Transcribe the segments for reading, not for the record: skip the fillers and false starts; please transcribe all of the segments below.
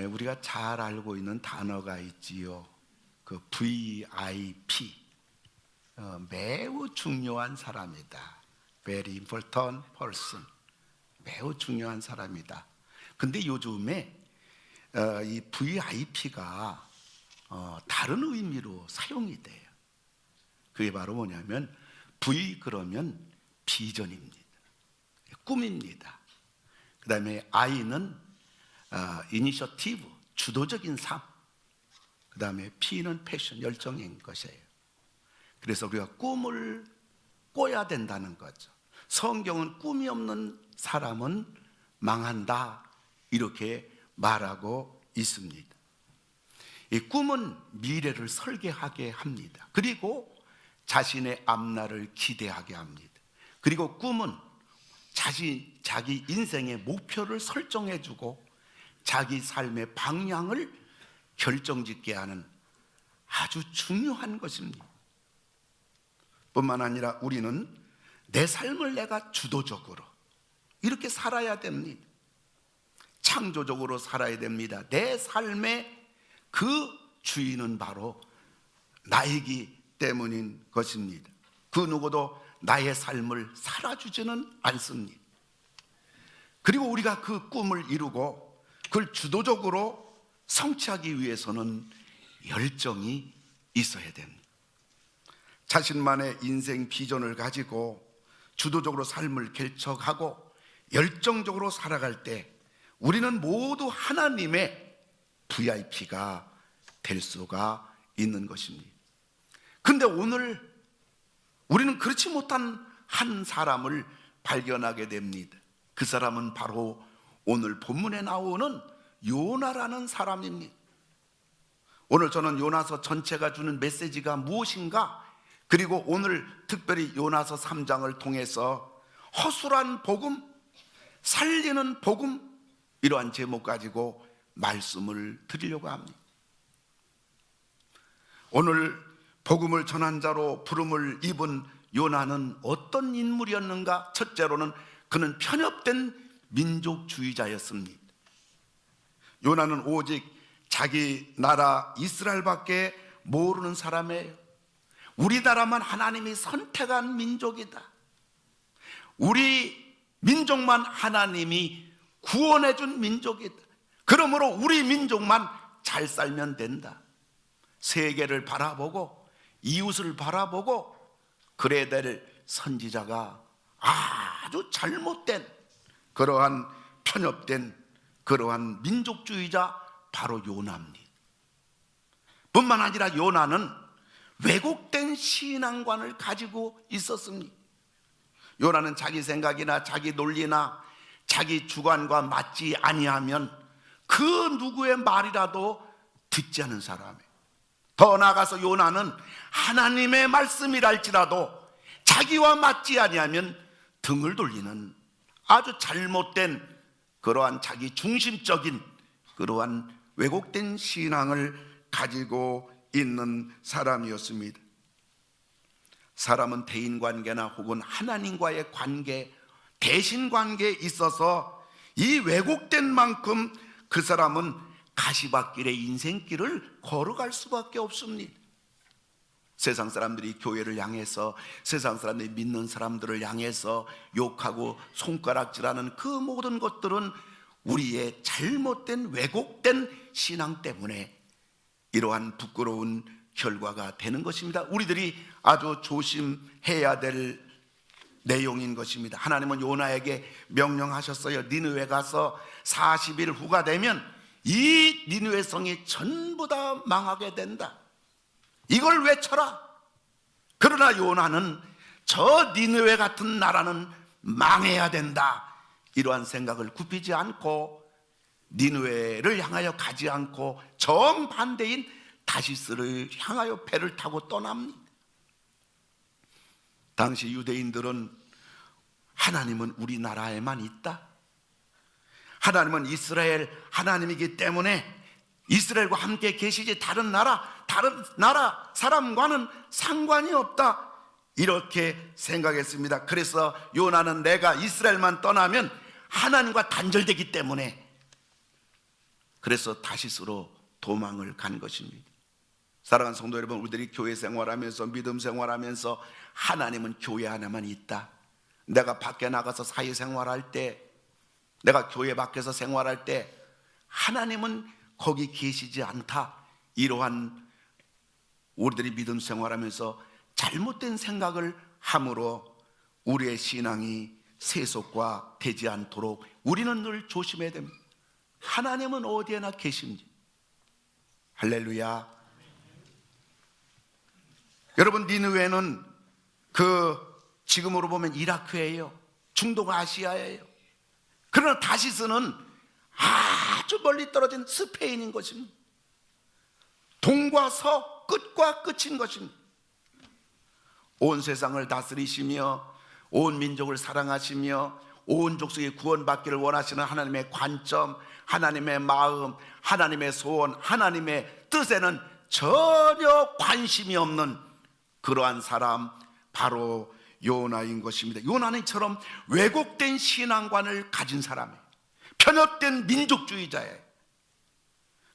우리가 잘 알고 있는 단어가 있지요. 그 VIP, 매우 중요한 사람이다. Very important person, 매우 중요한 사람이다. 근데 요즘에 이 VIP가 다른 의미로 사용이 돼요. 그게 바로 뭐냐면 V 그러면 비전입니다. 꿈입니다. 그 다음에 I는 이니셔티브, 주도적인 삶. 그 다음에 P는 패션, 열정인 것이에요. 그래서 우리가 꿈을 꿔야 된다는 거죠. 성경은 꿈이 없는 사람은 망한다, 이렇게 말하고 있습니다. 이 꿈은 미래를 설계하게 합니다. 그리고 자신의 앞날을 기대하게 합니다. 그리고 꿈은 자기 인생의 목표를 설정해주고 자기 삶의 방향을 결정짓게 하는 아주 중요한 것입니다. 뿐만 아니라 우리는 내 삶을 내가 주도적으로 이렇게 살아야 됩니다. 창조적으로 살아야 됩니다. 내 삶의 그 주인은 바로 나이기 때문인 것입니다. 그 누구도 나의 삶을 살아주지는 않습니다. 그리고 우리가 그 꿈을 이루고 그걸 주도적으로 성취하기 위해서는 열정이 있어야 됩니다. 자신만의 인생 비전을 가지고 주도적으로 삶을 개척하고 열정적으로 살아갈 때 우리는 모두 하나님의 VIP가 될 수가 있는 것입니다. 근데 오늘 우리는 그렇지 못한 한 사람을 발견하게 됩니다. 그 사람은 바로 오늘 본문에 나오는 요나라는 사람입니다. 오늘 저는 요나서 전체가 주는 메시지가 무엇인가, 그리고 오늘 특별히 요나서 3장을 통해서 허술한 복음, 살리는 복음, 이러한 제목 가지고 말씀을 드리려고 합니다. 오늘 복음을 전한 자로 부름을 입은 요나는 어떤 인물이었는가? 첫째로는 그는 편협된 민족주의자였습니다. 요나는 오직 자기 나라 이스라엘밖에 모르는 사람이에요. 우리나라만 하나님이 선택한 민족이다. 우리 민족만 하나님이 구원해 준 민족이다. 그러므로 우리 민족만 잘 살면 된다. 세계를 바라보고 이웃을 바라보고 그래야 될 선지자가 아주 잘못된 그러한 편협된 그러한 민족주의자 바로 요나입니다. 뿐만 아니라 요나는 왜곡된 신앙관을 가지고 있었습니다. 요나는 자기 생각이나 자기 논리나 자기 주관과 맞지 아니하면 그 누구의 말이라도 듣지 않은 사람이에요. 더 나아가서 요나는 하나님의 말씀이랄지라도 자기와 맞지 아니하면 등을 돌리는 아주 잘못된 그러한 자기 중심적인 그러한 왜곡된 신앙을 가지고 있는 사람이었습니다. 사람은 대인관계나 혹은 하나님과의 관계, 대신관계에 있어서 이 왜곡된 만큼 그 사람은 가시밭길의 인생길을 걸어갈 수밖에 없습니다. 세상 사람들이 교회를 향해서, 세상 사람들이 믿는 사람들을 향해서 욕하고 손가락질하는 그 모든 것들은 우리의 잘못된 왜곡된 신앙 때문에 이러한 부끄러운 결과가 되는 것입니다. 우리들이 아주 조심해야 될 내용인 것입니다. 하나님은 요나에게 명령하셨어요. 니느웨 가서 40일 후가 되면 이 니느웨 성이 전부 다 망하게 된다. 이걸 외쳐라. 그러나 요나는 저 니느웨 같은 나라는 망해야 된다, 이러한 생각을 굽히지 않고 니느웨를 향하여 가지 않고 정반대인 다시스를 향하여 배를 타고 떠납니다. 당시 유대인들은 하나님은 우리나라에만 있다, 하나님은 이스라엘 하나님이기 때문에 이스라엘과 함께 계시지 다른 나라 사람과는 상관이 없다, 이렇게 생각했습니다. 그래서 요나는 내가 이스라엘만 떠나면 하나님과 단절되기 때문에 그래서 다시스로 도망을 간 것입니다. 사랑하는 성도 여러분, 우리들이 교회 생활하면서 믿음 생활하면서 하나님은 교회 안에만 있다. 내가 밖에 나가서 사회생활할 때, 내가 교회 밖에서 생활할 때 하나님은 거기 계시지 않다. 이러한 우리들이 믿음 생활하면서 잘못된 생각을 함으로 우리의 신앙이 세속화 되지 않도록 우리는 늘 조심해야 됩니다. 하나님은 어디에나 계신지. 할렐루야. 여러분, 니느웨는 지금으로 보면 이라크예요. 중동 아시아예요. 그러나 다시스는 아주 멀리 떨어진 스페인인 것입니다. 동과 서, 끝과 끝인 것입니다. 온 세상을 다스리시며 온 민족을 사랑하시며 온 족속이 구원받기를 원하시는 하나님의 관점, 하나님의 마음, 하나님의 소원, 하나님의 뜻에는 전혀 관심이 없는 그러한 사람, 바로 요나인 것입니다. 요나는 이처럼 왜곡된 신앙관을 가진 사람이에요. 편협된 민족주의자예요.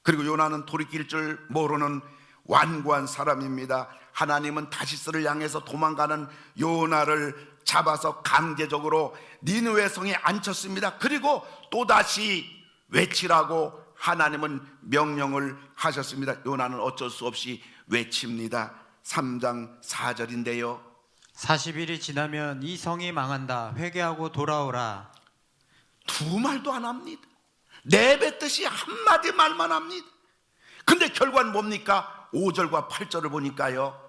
그리고 요나는 돌이킬 줄 모르는 완고한 사람입니다. 하나님은 다시스를 향해서 도망가는 요나를 잡아서 강제적으로 니느웨 성에 앉혔습니다. 그리고 또다시 외치라고 하나님은 명령을 하셨습니다. 요나는 어쩔 수 없이 외칩니다. 3장 4절인데요 40일이 지나면 이 성이 망한다. 회개하고 돌아오라. 두 말도 안 합니다. 내뱉듯이 한마디 말만 합니다. 근데 결과는 뭡니까? 5절과 8절을 보니까요,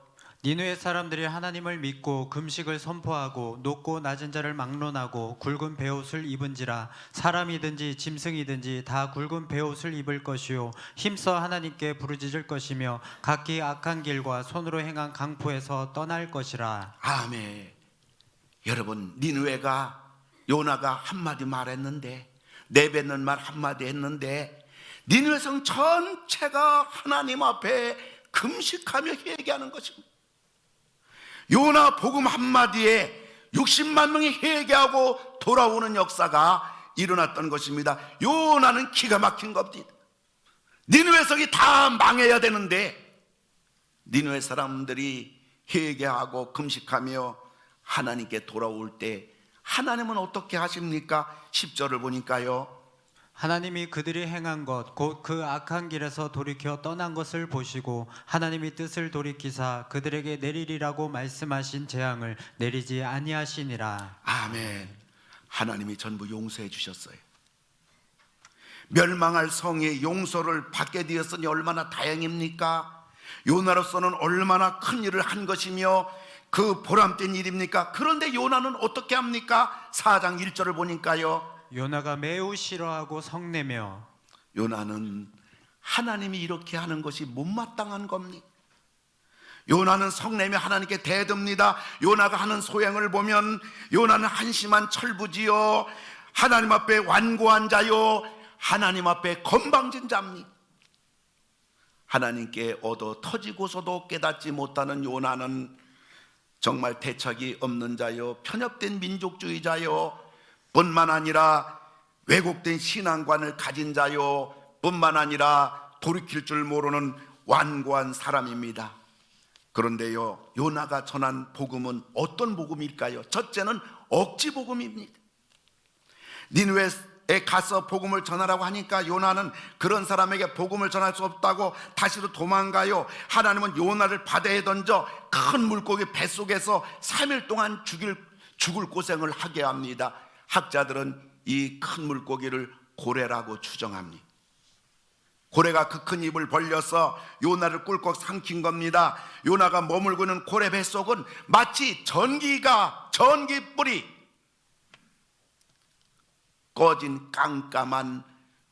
니느웨 사람들이 하나님을 믿고 금식을 선포하고 높고 낮은 자를 막론하고 굵은 베옷을 입은지라. 사람이든지 짐승이든지 다 굵은 베옷을 입을 것이요 힘써 하나님께 부르짖을 것이며 각기 악한 길과 손으로 행한 강포에서 떠날 것이라. 아멘. 여러분, 니느웨가 요나가 한마디 말했는데, 내뱉는 말 한마디 했는데 니느웨 성 전체가 하나님 앞에 금식하며 회개하는 것입니다. 요나 복음 한마디에 60만 명이 회개하고 돌아오는 역사가 일어났던 것입니다. 요나는 기가 막힌 겁니다. 니느웨 성이 다 망해야 되는데 니느웨 사람들이 회개하고 금식하며 하나님께 돌아올 때 하나님은 어떻게 하십니까? 10절을 보니까요, 하나님이 그들이 행한 것 곧 그 악한 길에서 돌이켜 떠난 것을 보시고 하나님이 뜻을 돌이키사 그들에게 내리리라고 말씀하신 재앙을 내리지 아니하시니라. 아멘. 하나님이 전부 용서해 주셨어요. 멸망할 성의 용서를 받게 되었으니 얼마나 다행입니까? 요나로서는 얼마나 큰 일을 한 것이며 그 보람된 일입니까? 그런데 요나는 어떻게 합니까? 4장 1절을 보니까요, 요나가 매우 싫어하고 성내며. 요나는 하나님이 이렇게 하는 것이 못마땅한 겁니다. 요나는 성내며 하나님께 대듭니다. 요나가 하는 소행을 보면 요나는 한심한 철부지요, 하나님 앞에 완고한 자요, 하나님 앞에 건방진 자입니다. 하나님께 얻어 터지고서도 깨닫지 못하는 요나는 정말 대책이 없는 자요, 편협된 민족주의자요, 뿐만 아니라 왜곡된 신앙관을 가진 자요, 뿐만 아니라 돌이킬 줄 모르는 완고한 사람입니다. 그런데요, 요나가 전한 복음은 어떤 복음일까요? 첫째는 억지 복음입니다. 니느웨에 가서 복음을 전하라고 하니까 요나는 그런 사람에게 복음을 전할 수 없다고 다시로 도망가요. 하나님은 요나를 바다에 던져 큰 물고기 뱃속에서 3일 동안 죽을 고생을 하게 합니다. 학자들은 이 큰 물고기를 고래라고 추정합니다. 고래가 그 큰 입을 벌려서 요나를 꿀꺽 삼킨 겁니다. 요나가 머물고 있는 고래 뱃속은 마치 전기불이 꺼진 깜깜한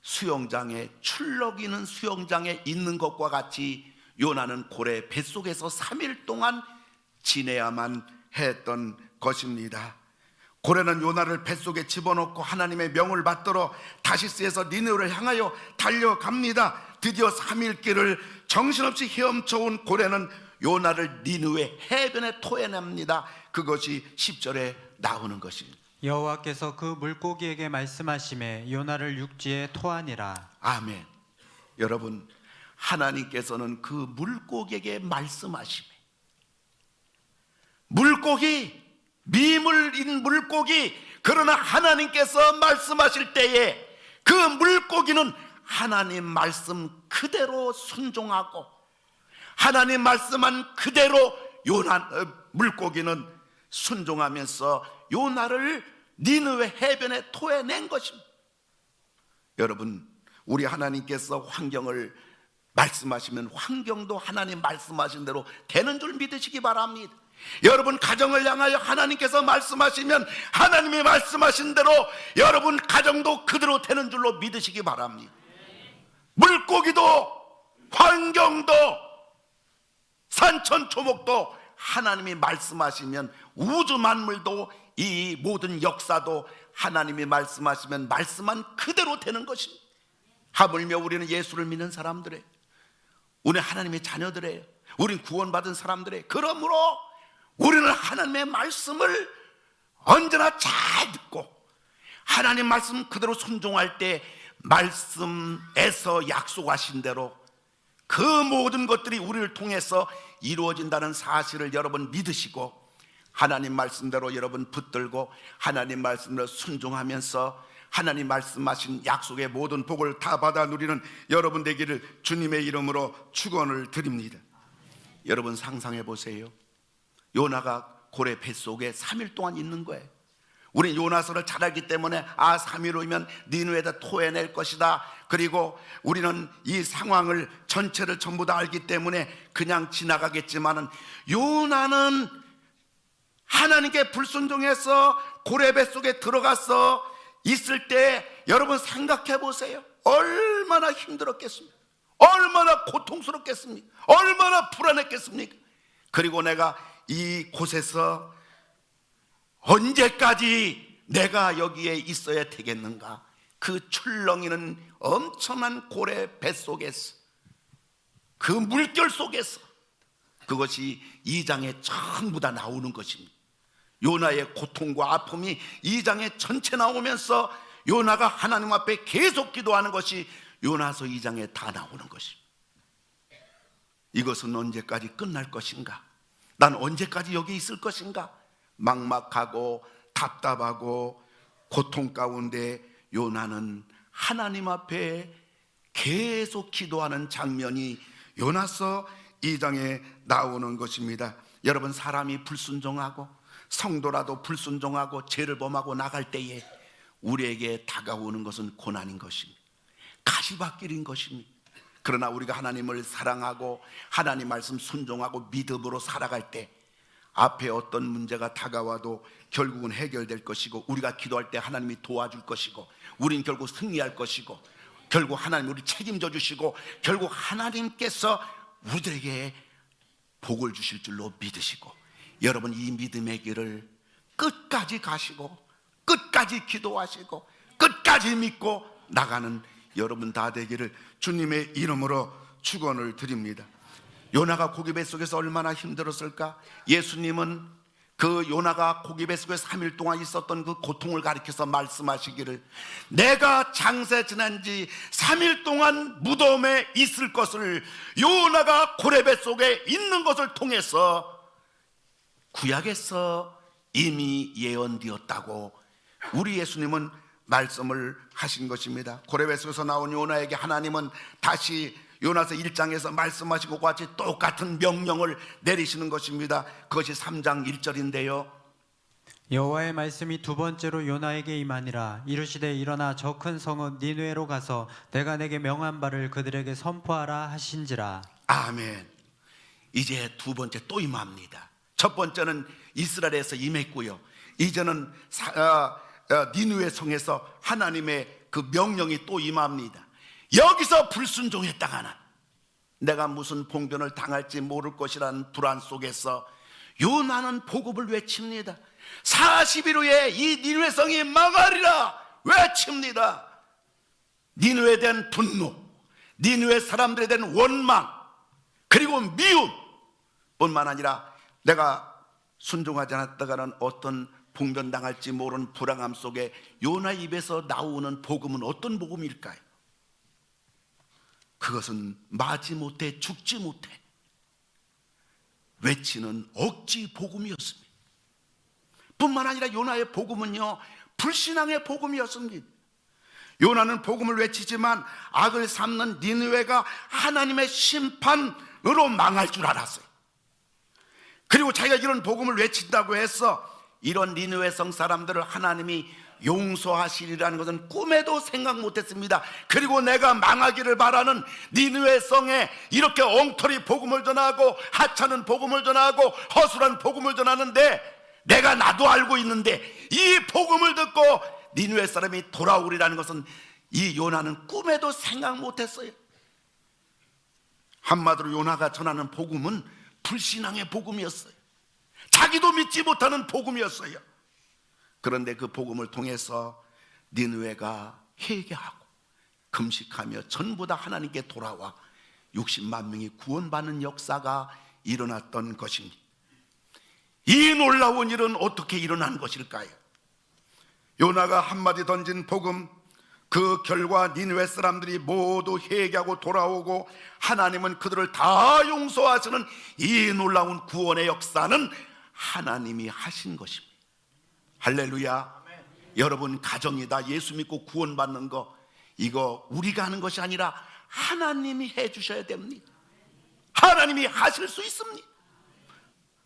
수영장에, 출렁이는 수영장에 있는 것과 같이 요나는 고래 뱃속에서 3일 동안 지내야만 했던 것입니다. 고래는 요나를 뱃속에 집어넣고 하나님의 명을 받들어 다시스에서 니느웨를 향하여 달려갑니다. 드디어 3일 길을 정신없이 헤엄쳐온 고래는 요나를 니느웨 해변에 토해냅니다. 그것이 10절에 나오는 것입니다. 여호와께서 그 물고기에게 말씀하시매 요나를 육지에 토하니라. 아멘. 여러분, 하나님께서는 그 물고기에게 말씀하시매, 물고기, 미물인 물고기, 그러나 하나님께서 말씀하실 때에 그 물고기는 하나님 말씀 그대로 순종하고, 하나님 말씀한 그대로 물고기는 순종하면서 요나를 니느웨 해변에 토해낸 것입니다. 여러분, 우리 하나님께서 환경을 말씀하시면 환경도 하나님 말씀하신 대로 되는 줄 믿으시기 바랍니다. 여러분 가정을 향하여 하나님께서 말씀하시면 하나님이 말씀하신 대로 여러분 가정도 그대로 되는 줄로 믿으시기 바랍니다. 물고기도 환경도 산천초목도 하나님이 말씀하시면, 우주 만물도 이 모든 역사도 하나님이 말씀하시면 말씀한 그대로 되는 것입니다. 하물며 우리는 예수를 믿는 사람들이에요. 우리는 하나님의 자녀들이에요. 우리는 구원받은 사람들이에요. 그러므로 우리는 하나님의 말씀을 언제나 잘 듣고 하나님 말씀 그대로 순종할 때 말씀에서 약속하신 대로 그 모든 것들이 우리를 통해서 이루어진다는 사실을 여러분 믿으시고, 하나님 말씀대로 여러분 붙들고 하나님 말씀대로 순종하면서 하나님 말씀하신 약속의 모든 복을 다 받아 누리는 여러분 되기를 주님의 이름으로 축원을 드립니다. 여러분 상상해 보세요. 요나가 고래 뱃속에 3일 동안 있는 거예요. 우리 요나서를 잘 알기 때문에 3일 후면 니느웨에다 토해낼 것이다. 그리고 우리는 이 상황을 전체를 전부 다 알기 때문에 그냥 지나가겠지만은, 요나는 하나님께 불순종해서 고래 뱃속에 들어가서 있을 때 여러분 생각해 보세요. 얼마나 힘들었겠습니까? 얼마나 고통스럽겠습니까? 얼마나 불안했겠습니까? 그리고 내가 이 곳에서 언제까지 내가 여기에 있어야 되겠는가? 그 출렁이는 엄청난 고래 뱃속에서, 그 물결 속에서, 그것이 2장에 전부 다 나오는 것입니다. 요나의 고통과 아픔이 2장에 전체 나오면서 요나가 하나님 앞에 계속 기도하는 것이 요나서 2장에 다 나오는 것입니다. 이것은 언제까지 끝날 것인가? 난 언제까지 여기 있을 것인가? 막막하고 답답하고 고통 가운데 요나는 하나님 앞에 계속 기도하는 장면이 요나서 2장에 나오는 것입니다. 여러분, 사람이 불순종하고 성도라도 불순종하고 죄를 범하고 나갈 때에 우리에게 다가오는 것은 고난인 것입니다. 가시밭길인 것입니다. 그러나 우리가 하나님을 사랑하고 하나님 말씀 순종하고 믿음으로 살아갈 때 앞에 어떤 문제가 다가와도 결국은 해결될 것이고, 우리가 기도할 때 하나님이 도와줄 것이고, 우린 결국 승리할 것이고, 결국 하나님 우리 책임져 주시고, 결국 하나님께서 우리들에게 복을 주실 줄로 믿으시고, 여러분 이 믿음의 길을 끝까지 가시고 끝까지 기도하시고 끝까지 믿고 나가는 여러분 다 되기를 주님의 이름으로 축원을 드립니다. 요나가 고기 뱃속에서 얼마나 힘들었을까? 예수님은 그 요나가 고기 뱃속에 3일 동안 있었던 그 고통을 가리켜서 말씀하시기를, 내가 장세 지난 지 3일 동안 무덤에 있을 것을 요나가 고래 뱃속에 있는 것을 통해서 구약에서 이미 예언되었다고 우리 예수님은 말씀을 하신 것입니다. 고래 뱃속에서 나온 요나에게 하나님은 다시 요나서 1장에서 말씀하신 것과 같이 똑같은 명령을 내리시는 것입니다. 그것이 3장 1절인데요. 여호와의 말씀이 두 번째로 요나에게 임하니라. 이르시되 일어나 저 큰 성읍 니느웨로 가서 내가 내게 명한 바를 그들에게 선포하라 하신지라. 아멘. 이제 두 번째 또 임합니다. 첫 번째는 이스라엘에서 임했고요, 이제는 니느웨 성에서 하나님의 그 명령이 또 임합니다. 여기서 불순종했다가는 내가 무슨 봉변을 당할지 모를 것이라는 불안 속에서 요나는 복음을 외칩니다. 40일 후에 이 니느웨 성이 망하리라 외칩니다. 니느웨에 대한 분노, 니느웨 사람들에 대한 원망, 그리고 미움 뿐만 아니라 내가 순종하지 않았다가는 어떤 봉변당할지 모르는 불안함 속에 요나 입에서 나오는 복음은 어떤 복음일까요? 그것은 마지 못해 죽지 못해 외치는 억지 복음이었습니다. 뿐만 아니라 요나의 복음은요, 불신앙의 복음이었습니다. 요나는 복음을 외치지만 악을 삼는 니느웨가 하나님의 심판으로 망할 줄 알았어요. 그리고 자기가 이런 복음을 외친다고 해서 이런 니느웨 성 사람들을 하나님이 용서하시리라는 것은 꿈에도 생각 못했습니다. 그리고 내가 망하기를 바라는 니느웨 성에 이렇게 엉터리 복음을 전하고 하찮은 복음을 전하고 허술한 복음을 전하는데, 내가 나도 알고 있는데 이 복음을 듣고 니느웨 사람이 돌아오리라는 것은 이 요나는 꿈에도 생각 못했어요. 한마디로 요나가 전하는 복음은 불신앙의 복음이었어요. 자기도 믿지 못하는 복음이었어요. 그런데 그 복음을 통해서 니느웨가 회개하고 금식하며 전부 다 하나님께 돌아와 60만 명이 구원받는 역사가 일어났던 것입니다. 이 놀라운 일은 어떻게 일어난 것일까요? 요나가 한마디 던진 복음, 그 결과 니느웨 사람들이 모두 회개하고 돌아오고 하나님은 그들을 다 용서하시는 이 놀라운 구원의 역사는 하나님이 하신 것입니다. 할렐루야. 여러분, 가정이다 예수 믿고 구원받는 거, 이거 우리가 하는 것이 아니라 하나님이 해주셔야 됩니다. 하나님이 하실 수 있습니다.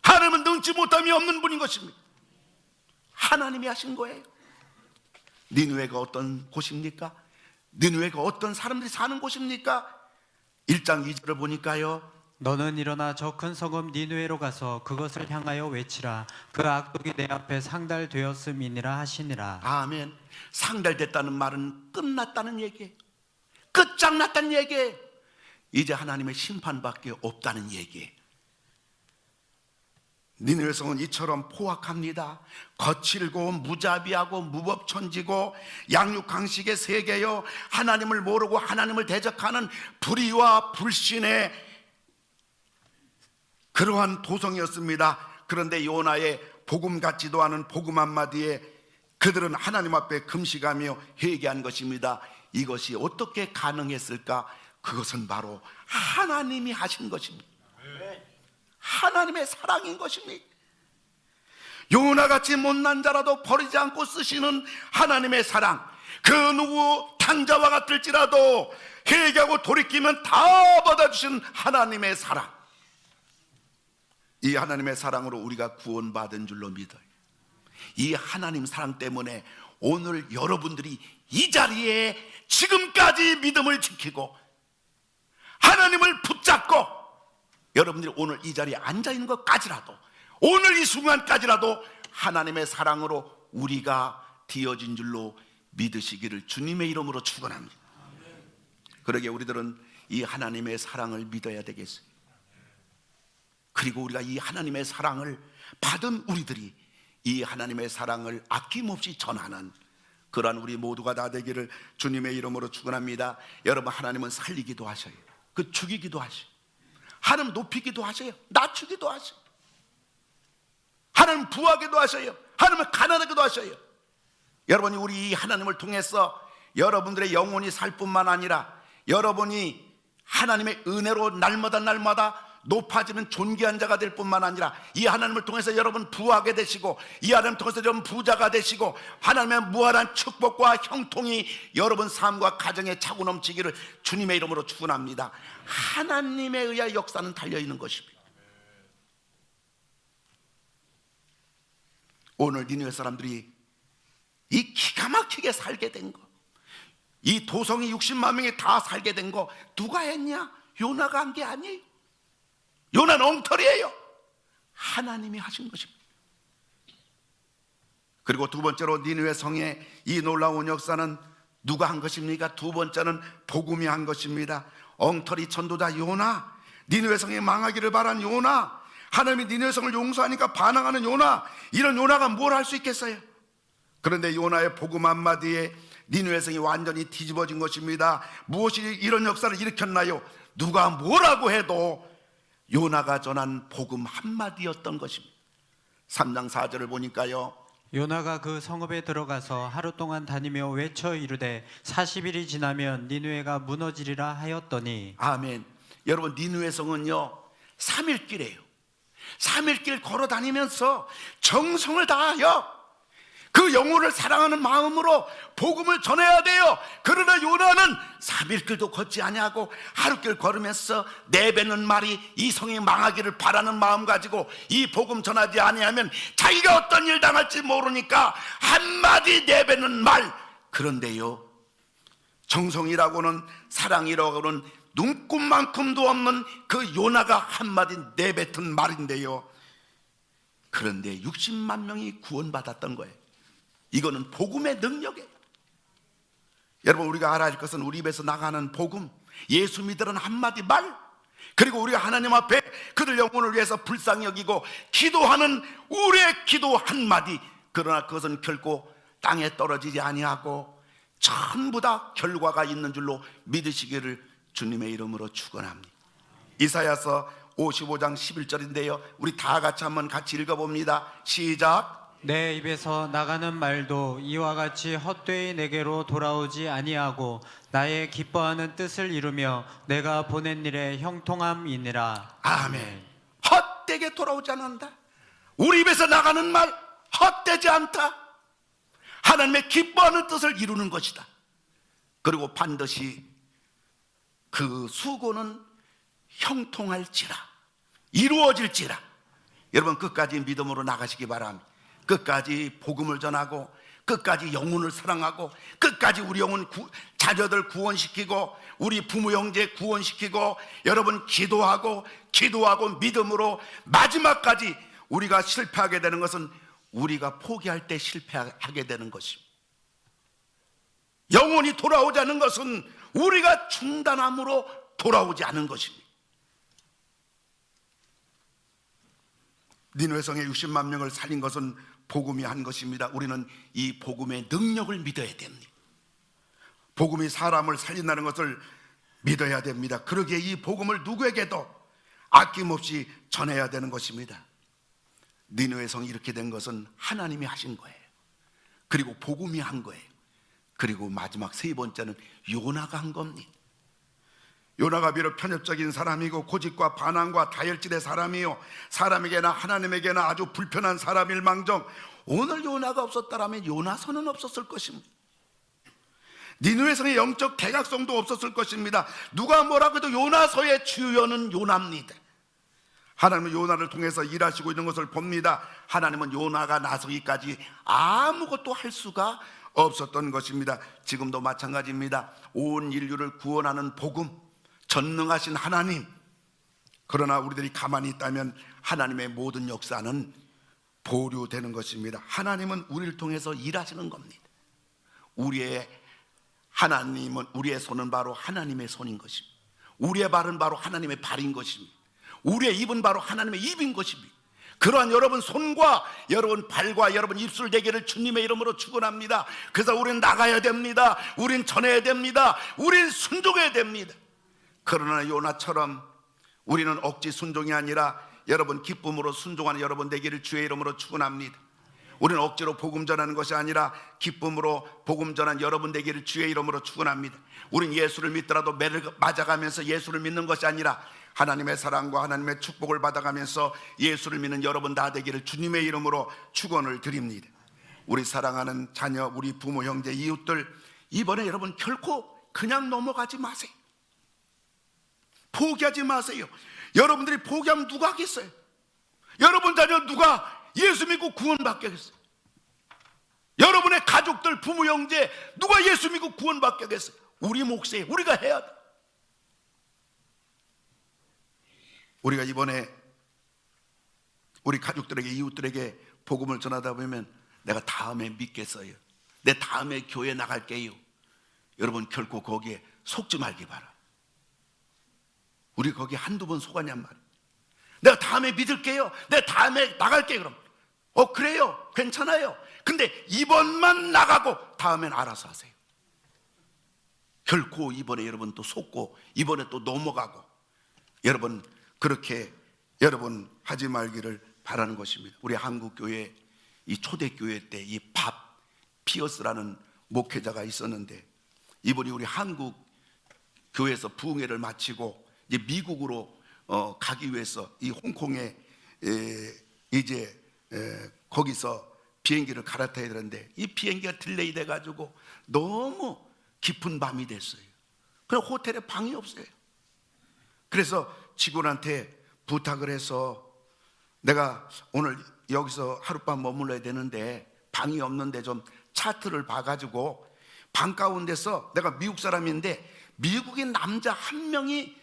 하나님은 능치 못함이 없는 분인 것입니다. 하나님이 하신 거예요. 니느웨가 어떤 곳입니까? 니느웨가 어떤 사람들이 사는 곳입니까? 1장 2절을 보니까요, 너는 일어나 저 큰 성읍 니느웨로 가서 그것을 향하여 외치라. 그 악독이 내 앞에 상달되었음이니라 하시니라. 아멘. 상달됐다는 말은 끝났다는 얘기예요. 끝장났다는 얘기예요. 이제 하나님의 심판밖에 없다는 얘기예요. 니느웨 성은 이처럼 포악합니다. 거칠고 무자비하고 무법천지고 양육강식의 세계요, 하나님을 모르고 하나님을 대적하는 불의와 불신의 그러한 도성이었습니다. 그런데 요나의 복음 같지도 않은 복음 한마디에 그들은 하나님 앞에 금식하며 회개한 것입니다. 이것이 어떻게 가능했을까? 그것은 바로 하나님이 하신 것입니다. 하나님의 사랑인 것입니다. 요나같이 못난 자라도 버리지 않고 쓰시는 하나님의 사랑, 그 누구 탕자와 같을지라도 회개하고 돌이키면 다 받아주신 하나님의 사랑, 이 하나님의 사랑으로 우리가 구원받은 줄로 믿어요. 이 하나님 사랑 때문에 오늘 여러분들이 이 자리에 지금까지 믿음을 지키고 하나님을 붙잡고 여러분들이 오늘 이 자리에 앉아있는 것까지라도, 오늘 이 순간까지라도 하나님의 사랑으로 우리가 되어진 줄로 믿으시기를 주님의 이름으로 축원합니다. 그러게 우리들은 이 하나님의 사랑을 믿어야 되겠어요. 그리고 우리가 이 하나님의 사랑을 받은 우리들이 이 하나님의 사랑을 아낌없이 전하는 그러한 우리 모두가 다 되기를 주님의 이름으로 축원합니다. 여러분, 하나님은 살리기도 하셔요. 그 죽이기도 하셔요. 하나님 높이기도 하셔요. 낮추기도 하셔요. 하나님 부하기도 하셔요. 하나님은 가난하기도 하셔요. 여러분이 우리 이 하나님을 통해서 여러분들의 영혼이 살 뿐만 아니라 여러분이 하나님의 은혜로 날마다 높아지는 존귀한 자가 될 뿐만 아니라 이 하나님을 통해서 여러분 부하게 되시고 이 하나님을 통해서 여러분 부자가 되시고 하나님의 무한한 축복과 형통이 여러분 삶과 가정에 차고 넘치기를 주님의 이름으로 축원합니다. 하나님에 의한 역사는 달려있는 것입니다. 오늘 니느웨 사람들이 이 기가 막히게 살게 된 거, 이 도성이 60만 명이 다 살게 된 거 누가 했냐? 요나가 한 게 아니에요. 요나는 엉터리예요. 하나님이 하신 것입니다. 그리고 두 번째로 니느웨 성의 이 놀라운 역사는 누가 한 것입니까? 두 번째는 복음이 한 것입니다. 엉터리 천도자 요나, 니느웨 성이 망하기를 바란 요나, 하나님이 니느웨 성을 용서하니까 반항하는 요나, 이런 요나가 뭘 할 수 있겠어요? 그런데 요나의 복음 한마디에 니느웨 성이 완전히 뒤집어진 것입니다. 무엇이 이런 역사를 일으켰나요? 누가 뭐라고 해도 요나가 전한 복음 한마디였던 것입니다. 3장 4절을 보니까요, 요나가 그 성읍에 들어가서 하루 동안 다니며 외쳐 이르되 40일이 지나면 니느웨가 무너지리라 하였더니. 아멘. 여러분, 니느웨 성은요 3일길이에요. 3일길 걸어 다니면서 정성을 다하여 그 영혼을 사랑하는 마음으로 복음을 전해야 돼요. 그러나 요나는 3일길도 걷지 아니하고 하루길 걸으면서 내뱉는 말이 이 성이 망하기를 바라는 마음 가지고 이 복음 전하지 아니하면 자기가 어떤 일 당할지 모르니까 한마디 내뱉는 말. 그런데요, 정성이라고는, 사랑이라고는 눈꼽만큼도 없는 그 요나가 한마디 내뱉은 말인데요, 그런데 60만 명이 구원받았던 거예요. 이거는 복음의 능력이에요. 여러분, 우리가 알아야 할 것은 우리 입에서 나가는 복음, 예수 믿으라는 한마디 말, 그리고 우리가 하나님 앞에 그들 영혼을 위해서 불쌍히 여기고 기도하는 우리의 기도 한마디, 그러나 그것은 결코 땅에 떨어지지 아니하고 전부 다 결과가 있는 줄로 믿으시기를 주님의 이름으로 축원합니다. 이사야서 55장 11절인데요 우리 다 한번 같이 읽어봅니다. 시작. 내 입에서 나가는 말도 이와 같이 헛되이 내게로 돌아오지 아니하고 나의 기뻐하는 뜻을 이루며 내가 보낸 일에 형통함이니라. 아멘. 헛되게 돌아오지 않는다. 우리 입에서 나가는 말 헛되지 않다. 하나님의 기뻐하는 뜻을 이루는 것이다. 그리고 반드시 그 수고는 형통할지라, 이루어질지라. 여러분, 끝까지 믿음으로 나가시기 바랍니다. 끝까지 복음을 전하고, 끝까지 영혼을 사랑하고, 끝까지 우리 영혼 자녀들 구원시키고, 우리 부모 형제 구원시키고, 여러분 기도하고 믿음으로 마지막까지. 우리가 실패하게 되는 것은 우리가 포기할 때 실패하게 되는 것입니다. 영혼이 돌아오지 않는 것은 우리가 중단함으로 돌아오지 않은 것입니다. 니느웨 성에 60만 명을 살린 것은 복음이 한 것입니다. 우리는 이 복음의 능력을 믿어야 됩니다. 복음이 사람을 살린다는 것을 믿어야 됩니다. 그러기에 이 복음을 누구에게도 아낌없이 전해야 되는 것입니다. 니느웨 성이 이렇게 된 것은 하나님이 하신 거예요. 그리고 복음이 한 거예요. 그리고 마지막 세 번째는 요나가 한 겁니다. 요나가 비록 편협적인 사람이고 고집과 반항과 다혈질의 사람이요, 사람에게나 하나님에게나 아주 불편한 사람일 망정, 오늘 요나가 없었다라면 요나서는 없었을 것입니다. 니느웨 성의 영적 대각성도 없었을 것입니다. 누가 뭐라고 해도 요나서의 주연은 요나입니다. 하나님은 요나를 통해서 일하시고 있는 것을 봅니다. 하나님은 요나가 나서기까지 아무것도 할 수가 없었던 것입니다. 지금도 마찬가지입니다. 온 인류를 구원하는 복음, 전능하신 하나님. 그러나 우리들이 가만히 있다면 하나님의 모든 역사는 보류되는 것입니다. 하나님은 우리를 통해서 일하시는 겁니다. 하나님은, 우리의 손은 바로 하나님의 손인 것입니다. 우리의 발은 바로 하나님의 발인 것입니다. 우리의 입은 바로 하나님의 입인 것입니다. 그러한 여러분 손과 여러분 발과 여러분 입술 되기를 주님의 이름으로 축원합니다. 그래서 우리는 나가야 됩니다. 우린 전해야 됩니다. 우린 순종해야 됩니다. 그러나 요나처럼 우리는 억지 순종이 아니라 여러분 기쁨으로 순종하는 여러분 되기를 주의 이름으로 축원합니다. 우리는 억지로 복음 전하는 것이 아니라 기쁨으로 복음 전한 여러분 되기를 주의 이름으로 축원합니다. 우리는 예수를 믿더라도 매를 맞아가면서 예수를 믿는 것이 아니라 하나님의 사랑과 하나님의 축복을 받아가면서 예수를 믿는 여러분 다 되기를 주님의 이름으로 축원을 드립니다. 우리 사랑하는 자녀, 우리 부모, 형제, 이웃들, 이번에 여러분 결코 그냥 넘어가지 마세요. 포기하지 마세요. 여러분들이 포기하면 누가 하겠어요? 여러분 자녀 누가 예수 믿고 구원받겠어요? 여러분의 가족들, 부모, 형제 누가 예수 믿고 구원받겠어요? 우리 몫이에요. 우리가 해야 돼. 우리가 이번에 우리 가족들에게, 이웃들에게 복음을 전하다 보면 내가 다음에 믿겠어요, 내 다음에 교회 나갈게요, 여러분 결코 거기에 속지 말기 바라. 우리 거기 한두 번 속았냔 말이에요. 내가 다음에 믿을게요, 내가 다음에 나갈게요. 그럼 그래요, 괜찮아요. 근데 이번만 나가고 다음엔 알아서 하세요. 결코 이번에 여러분 또 속고 이번에 또 넘어가고 여러분 그렇게 여러분 하지 말기를 바라는 것입니다. 우리 한국교회 이 초대교회 때 이 밥 피어스라는 목회자가 있었는데, 이분이 우리 한국 교회에서 부흥회를 마치고 이제 미국으로 가기 위해서 이 홍콩에 이제 거기서 비행기를 갈아타야 되는데, 이 비행기가 딜레이 돼가지고 너무 깊은 밤이 됐어요. 그럼 호텔에 방이 없어요. 그래서 직원한테 부탁을 해서, 내가 오늘 여기서 하룻밤 머물러야 되는데 방이 없는데 좀 차트를 봐가지고 방 가운데서, 내가 미국 사람인데 미국인 남자 한 명이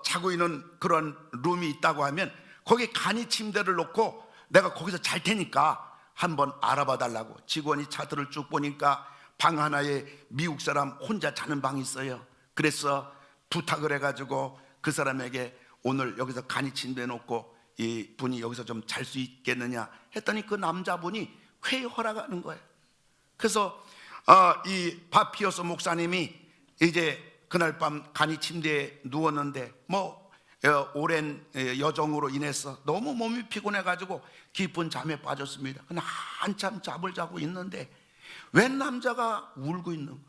자고 있는 그런 룸이 있다고 하면 거기에 간이 침대를 놓고 내가 거기서 잘 테니까 한번 알아봐 달라고. 직원이 차트를 쭉 보니까 방 하나에 미국 사람 혼자 자는 방이 있어요. 그래서 부탁을 해가지고 그 사람에게 오늘 여기서 간이 침대 놓고 이 분이 여기서 좀 잘 수 있겠느냐 했더니 그 남자분이 회의 허락하는 거예요. 그래서 이 바피어스 목사님이 이제 그날 밤 간이 침대에 누웠는데 오랜 여정으로 인해서 너무 몸이 피곤해가지고 깊은 잠에 빠졌습니다. 근데 한참 잠을 자고 있는데 웬 남자가 울고 있는 거예요.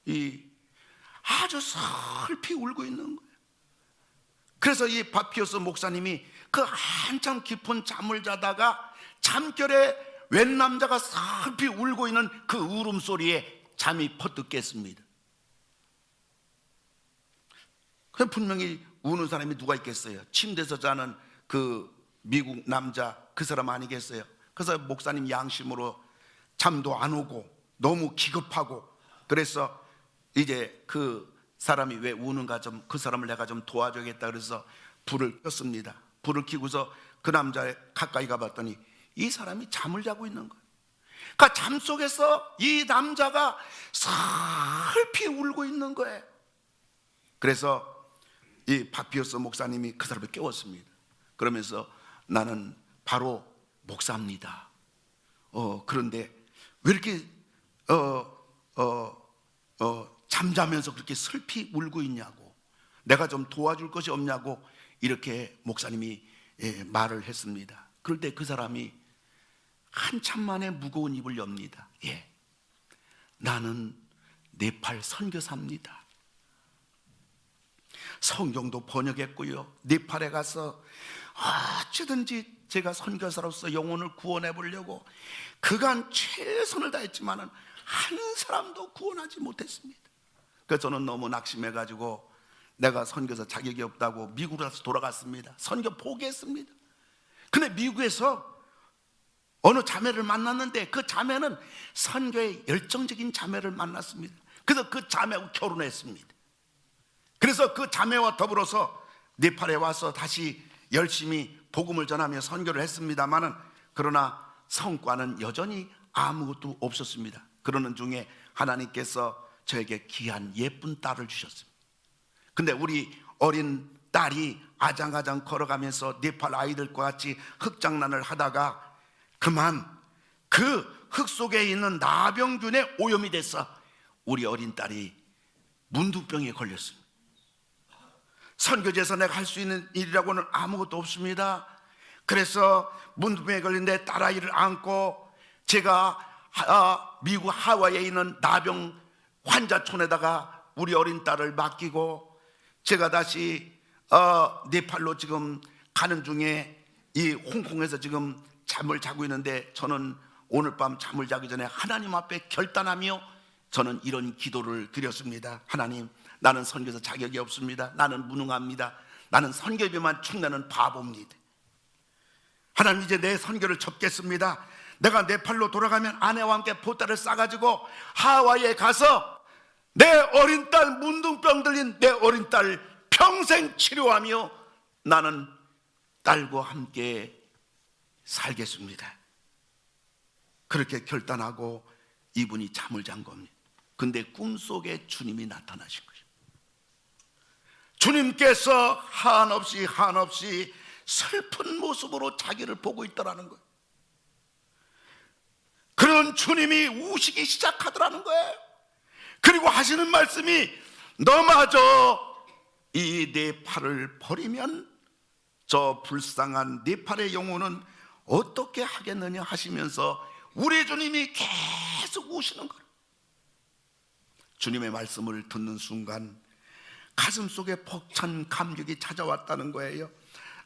이 아주 슬피 울고 있는 거예요. 그래서 이 바피어스 목사님이 그 한참 깊은 잠을 자다가 잠결에 웬 남자가 슬피 울고 있는 그 울음소리에 잠이 퍼뜩 깼습니다. 그럼 분명히 우는 사람이 누가 있겠어요? 침대에서 자는 그 미국 남자, 그 사람 아니겠어요? 그래서 목사님 양심으로 잠도 안 오고 너무 기겁하고, 그래서 이제 그 사람이 왜 우는가 좀, 그 사람을 내가 좀 도와줘야겠다 그래서 불을 켰습니다. 불을 켜고서 그 남자 가까이 가봤더니 이 사람이 잠을 자고 있는 거예요. 그러니까 잠 속에서 이 남자가 슬피 울고 있는 거예요. 그래서 이 바피어스 목사님이 그 사람을 깨웠습니다. 그러면서 나는 바로 목사입니다. 그런데 왜 이렇게 잠자면서 그렇게 슬피 울고 있냐고, 내가 좀 도와줄 것이 없냐고 이렇게 목사님이 말을 했습니다. 그럴 때 그 사람이 한참 만에 무거운 입을 엽니다. 나는 네팔 선교사입니다. 성경도 번역했고요, 네팔에 가서 어찌든지 제가 선교사로서 영혼을 구원해 보려고 그간 최선을 다했지만은 한 사람도 구원하지 못했습니다. 그래서 저는 너무 낙심해가지고 내가 선교사 자격이 없다고 미국으로 돌아갔습니다. 선교 포기했습니다. 근데 미국에서 어느 자매를 만났는데 그 자매는 선교에 열정적인 자매를 만났습니다. 그래서 그 자매하고 결혼했습니다. 그래서 그 자매와 더불어서 네팔에 와서 다시 열심히 복음을 전하며 선교를 했습니다마는, 그러나 성과는 여전히 아무것도 없었습니다. 그러는 중에 하나님께서 저에게 귀한 예쁜 딸을 주셨습니다. 근데 우리 어린 딸이 아장아장 걸어가면서 네팔 아이들과 같이 흙장난을 하다가 그만 그 흙 속에 있는 나병균에 오염이 돼서 우리 어린 딸이 문둥병에 걸렸습니다. 선교지에서 내가 할 수 있는 일이라고는 아무것도 없습니다. 그래서 문둥병에 걸린 내 딸아이를 안고 제가 미국 하와이에 있는 나병 환자촌에다가 우리 어린 딸을 맡기고 제가 다시 네팔로 지금 가는 중에 이 홍콩에서 지금 잠을 자고 있는데, 저는 오늘 밤 잠을 자기 전에 하나님 앞에 결단하며 저는 이런 기도를 드렸습니다. 하나님, 나는 선교사 자격이 없습니다. 나는 무능합니다. 나는 선교비만 축내는 바보입니다. 하나님, 이제 내 선교를 접겠습니다. 내가 네팔로 돌아가면 아내와 함께 보따리를 싸가지고 하와이에 가서 내 어린 딸, 문둥병 들린 내 어린 딸 평생 치료하며 나는 딸과 함께 살겠습니다. 그렇게 결단하고 이분이 잠을 잔 겁니다. 근데 꿈속에 주님이 나타나신 거죠. 주님께서 한없이 슬픈 모습으로 자기를 보고 있더라는 거예요. 그런 주님이 우시기 시작하더라는 거예요. 그리고 하시는 말씀이, 너마저 이 네 팔을 버리면 저 불쌍한 네팔의 영혼은 어떻게 하겠느냐 하시면서 우리 주님이 계속 우시는 거예요. 주님의 말씀을 듣는 순간 가슴 속에 벅찬 감격이 찾아왔다는 거예요.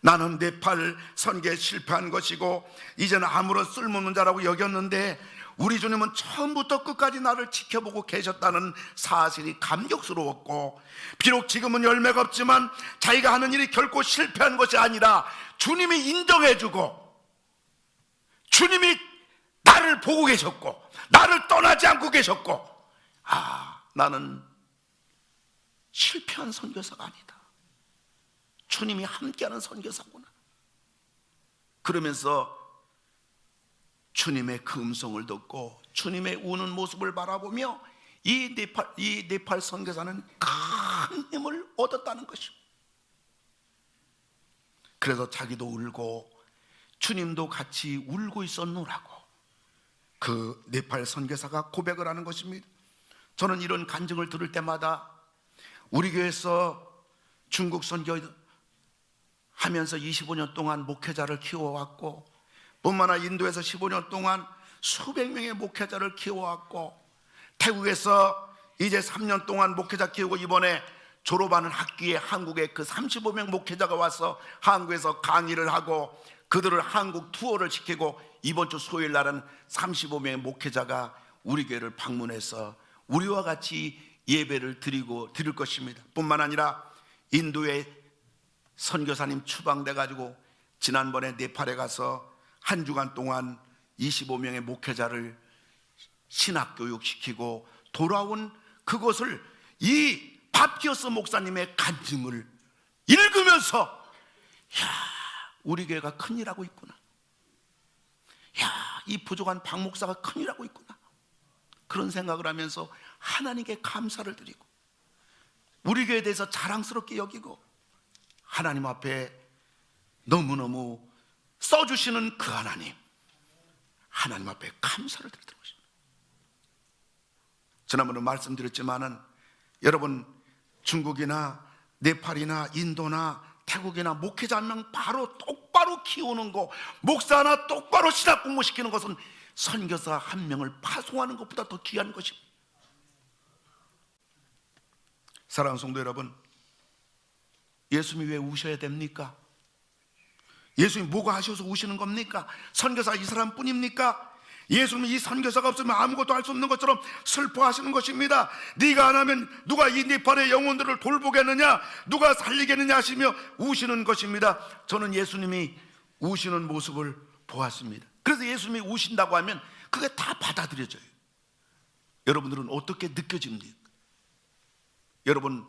나는 네팔 선교에 실패한 것이고 이제는 아무런 쓸모없는 자라고 여겼는데 우리 주님은 처음부터 끝까지 나를 지켜보고 계셨다는 사실이 감격스러웠고, 비록 지금은 열매가 없지만 자기가 하는 일이 결코 실패한 것이 아니라 주님이 인정해주고 주님이 나를 보고 계셨고 나를 떠나지 않고 계셨고, 나는 실패한 선교사가 아니다, 주님이 함께하는 선교사구나. 그러면서 주님의 그 음성을 듣고 주님의 우는 모습을 바라보며 이 네팔 선교사는 큰 힘을 얻었다는 것입니다. 그래서 자기도 울고 주님도 같이 울고 있었노라고 그 네팔 선교사가 고백을 하는 것입니다. 저는 이런 간증을 들을 때마다 우리 교회에서 중국 선교 하면서 25년 동안 목회자를 키워왔고, 뿐만 아니라 인도에서 15년 동안 수백 명의 목회자를 키워왔고, 태국에서 이제 3년 동안 목회자 키우고 이번에 졸업하는 학기에 한국에 그 35명 목회자가 와서 한국에서 강의를 하고 그들을 한국 투어를 시키고, 이번 주 수요일 날은 35명의 목회자가 우리 교회를 방문해서 우리와 같이 예배를 드릴 것입니다. 뿐만 아니라 인도의 선교사님 추방돼 가지고 지난번에 네팔에 가서 한 주간 동안 25명의 목회자를 신학교육시키고 돌아온 그것을 이 밥기어스 목사님의 간증을 읽으면서 우리 교회가 큰일 하고 있구나, 이 부족한 박 목사가 큰일 하고 있구나, 그런 생각을 하면서 하나님께 감사를 드리고 우리 교회에 대해서 자랑스럽게 여기고 하나님 앞에 너무너무 써주시는 그 하나님 앞에 감사를 드리는 것입니다. 지난번에 말씀드렸지만은 여러분, 중국이나 네팔이나 인도나 태국이나 목회자 한 명 바로 똑바로 키우는 거, 목사 하나 똑바로 신학 공부시키는 것은 선교사 한 명을 파송하는 것보다 더 귀한 것입니다. 사랑하는 성도 여러분, 예수님이 왜 우셔야 됩니까? 예수님이 뭐가 하셔서 우시는 겁니까? 선교사 이 사람뿐입니까? 예수님이 이 선교사가 없으면 아무것도 할 수 없는 것처럼 슬퍼하시는 것입니다. 네가 안 하면 누가 이 네팔의 영혼들을 돌보겠느냐, 누가 살리겠느냐 하시며 우시는 것입니다. 저는 예수님이 우시는 모습을 보았습니다. 그래서 예수님이 우신다고 하면 그게 다 받아들여져요. 여러분들은 어떻게 느껴집니까? 여러분,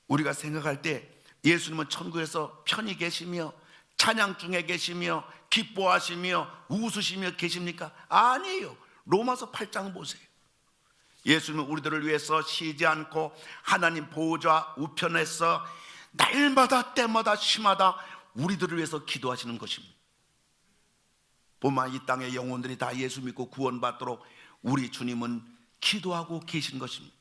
우리가 생각할 때 예수님은 천국에서 편히 계시며 찬양 중에 계시며 기뻐하시며 웃으시며 계십니까? 아니에요. 로마서 8장 보세요. 예수님은 우리들을 위해서 쉬지 않고 하나님 보호자 우편에서 날마다 때마다 시마다 우리들을 위해서 기도하시는 것입니다. 뿐만 이 땅의 영혼들이 다 예수 믿고 구원받도록 우리 주님은 기도하고 계신 것입니다.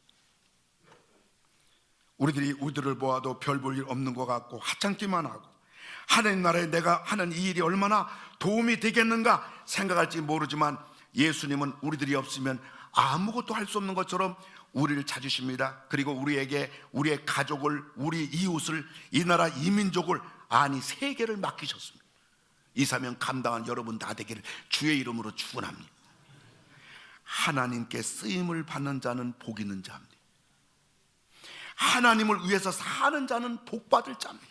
우리들을 보아도 별 볼 일 없는 것 같고 하찮기만 하고 하나님 나라에 내가 하는 이 일이 얼마나 도움이 되겠는가 생각할지 모르지만 예수님은 우리들이 없으면 아무것도 할 수 없는 것처럼 우리를 찾으십니다. 그리고 우리에게 우리의 가족을, 우리 이웃을, 이 나라 이민족을, 아니 세계를 맡기셨습니다. 이 사명 감당한 여러분 다 되기를 주의 이름으로 축원합니다. 하나님께 쓰임을 받는 자는 복 있는 자입니다. 하나님을 위해서 사는 자는 복 받을 자입니다.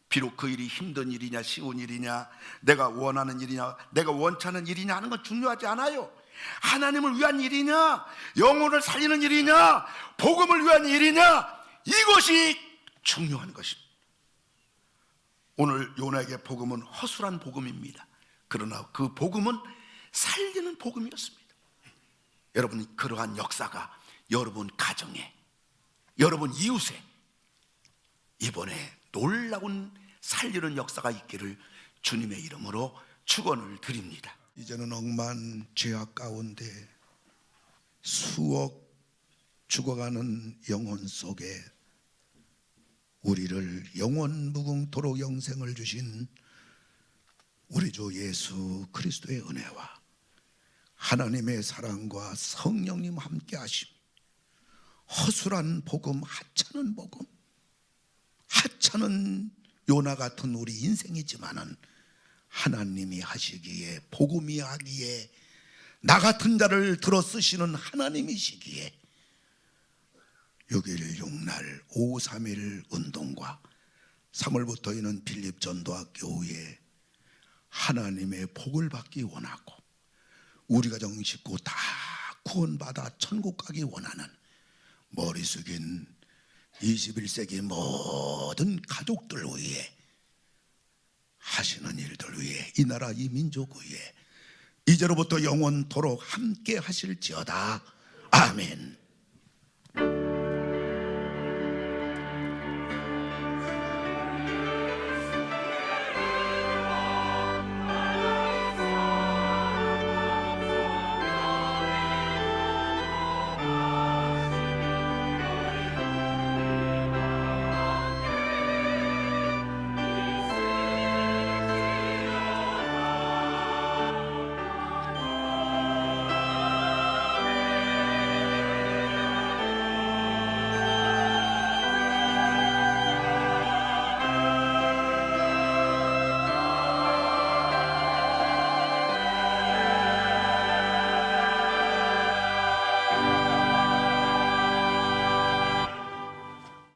비록 그 일이 힘든 일이냐 쉬운 일이냐, 내가 원하는 일이냐 내가 원치 않은 일이냐 하는 건 중요하지 않아요. 하나님을 위한 일이냐, 영혼을 살리는 일이냐, 복음을 위한 일이냐, 이것이 중요한 것입니다. 오늘 요나에게 복음은 허술한 복음입니다. 그러나 그 복음은 살리는 복음이었습니다. 여러분, 그러한 역사가 여러분 가정에, 여러분 이웃에 이번에 놀라운 살리는 역사가 있기를 주님의 이름으로 축원을 드립니다. 이제는 억만 죄악 가운데 수억 죽어가는 영혼 속에 우리를 영원 무궁토록 영생을 주신 우리 주 예수 그리스도의 은혜와 하나님의 사랑과 성령님 함께 하심, 허술한 복음, 하찮은 복음, 하찮은 요나 같은 우리 인생이지만은 하나님이 하시기에, 복음이 하기에, 나 같은 자를 들어 쓰시는 하나님이시기에 6일 6날 531 운동과 3월부터 있는 필립 전도학교에 하나님의 복을 받기 원하고 우리 가정 식구 다 구원받아 천국 가기 원하는 머리 숙인 21세기 모든 가족들 위해 하시는 일들 위해 이 나라 이 민족 위해 이제로부터 영원토록 함께 하실지어다. 아멘.